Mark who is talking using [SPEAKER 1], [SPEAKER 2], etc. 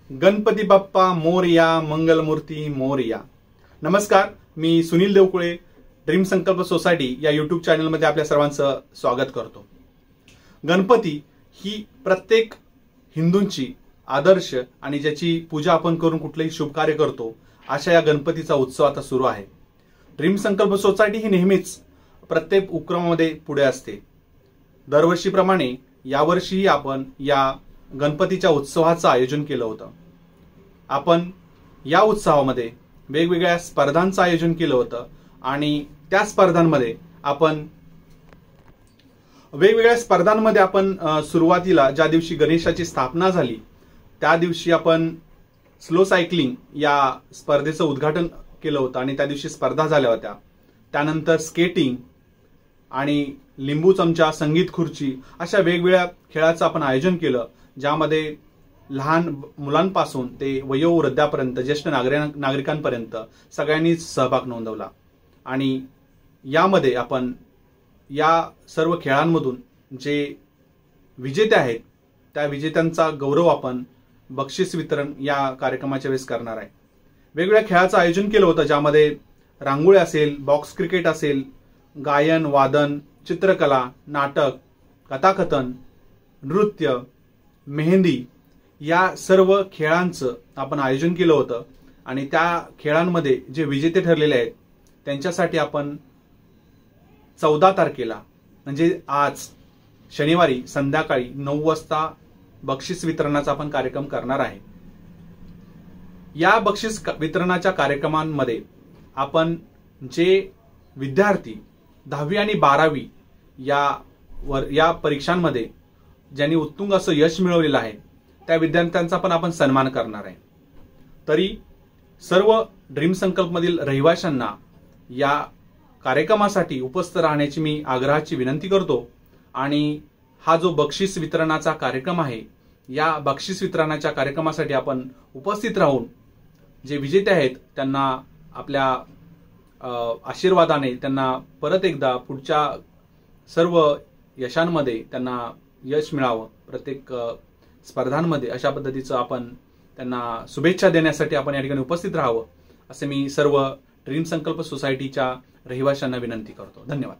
[SPEAKER 1] गणपती बाप्पा मोरया, मंगलमूर्ती मोरया। नमस्कार, मी सुनील देवकुळे, ड्रीम संकल्प सोसायटी या यूट्यूब चॅनलमध्ये आपल्या सर्वांचं स्वागत करतो। गणपती ही प्रत्येक हिंदूंची आदर्श आणि ज्याची पूजा आपण करून कुठलेही शुभ कार्य करतो, अशा या गणपतीचा उत्सव आता सुरू आहे। ड्रीम संकल्प सोसायटी ही नेहमीच प्रत्येक उपक्रमामध्ये पुढे असते। दरवर्षीप्रमाणे यावर्षीही आपण या गणपतीच्या उत्सवाचं आयोजन केलं होतं। आपण या उत्सवामध्ये वेगवेगळ्या स्पर्धांचं आयोजन केलं होतं आणि त्या स्पर्धांमध्ये आपण सुरुवातीला ज्या दिवशी गणेशाची स्थापना झाली त्या दिवशी आपण स्लो सायकलिंग या स्पर्धेचं उद्घाटन केलं होतं आणि त्या दिवशी स्पर्धा झाल्या होत्या। त्यानंतर स्केटिंग आणि लिंबू चमचा, संगीत खुर्ची अशा वेगवेगळ्या खेळाचं आपण आयोजन केलं, ज्यामध्ये लहान मुलांपासून ते वयोवृद्धापर्यंत, ज्येष्ठ नागरिकांपर्यंत सगळ्यांनी सहभाग नोंदवला। आणि यामध्ये आपण या सर्व खेळांमधून जे विजेते आहेत त्या विजेत्यांचा गौरव आपण बक्षीस वितरण या कार्यक्रमाच्या वेळेस करणार आहे। वेगवेगळ्या खेळाचं आयोजन केलं होतं, ज्यामध्ये रांगोळी असेल, बॉक्स क्रिकेट असेल, गायन, वादन, चित्रकला, नाटक, कथाकथन, नृत्य, मेहंदी या सर्व खेळांचं आपण आयोजन केलं होतं। आणि त्या खेळांमध्ये जे विजेते ठरलेले आहेत त्यांच्यासाठी आपण 14 तारखेला म्हणजे आज शनिवारी संध्याकाळी 9 वाजता बक्षीस वितरणाचा आपण कार्यक्रम करणार आहे। या बक्षीस वितरणाच्या कार्यक्रमांमध्ये आपण जे विद्यार्थी 10वी आणि 12वी या परीक्षांमध्ये ज्यांनी उत्तुंग असं यश मिळवलेलं आहे त्या विद्यार्थ्यांचा पण आपण सन्मान करणार आहे। तरी सर्व ड्रीम संकल्पमधील रहिवाशांना या कार्यक्रमासाठी उपस्थित राहण्याची मी आग्रहाची विनंती करतो। आणि हा जो बक्षीस वितरणाचा कार्यक्रम आहे, या बक्षीस वितरणाच्या कार्यक्रमासाठी आपण उपस्थित राहून जे विजेते आहेत त्यांना आपल्या आशीर्वादाने त्यांना परत एकदा पुढच्या सर्व यशांमध्ये त्यांना यश मिळावं, प्रत्येक स्पर्धांमध्ये अशा पद्धतीचं आपण त्यांना शुभेच्छा देण्यासाठी आपण या ठिकाणी उपस्थित राहावं, असे मी सर्व ड्रीम संकल्प सोसायटीच्या रहिवाशांना विनंती करतो। धन्यवाद।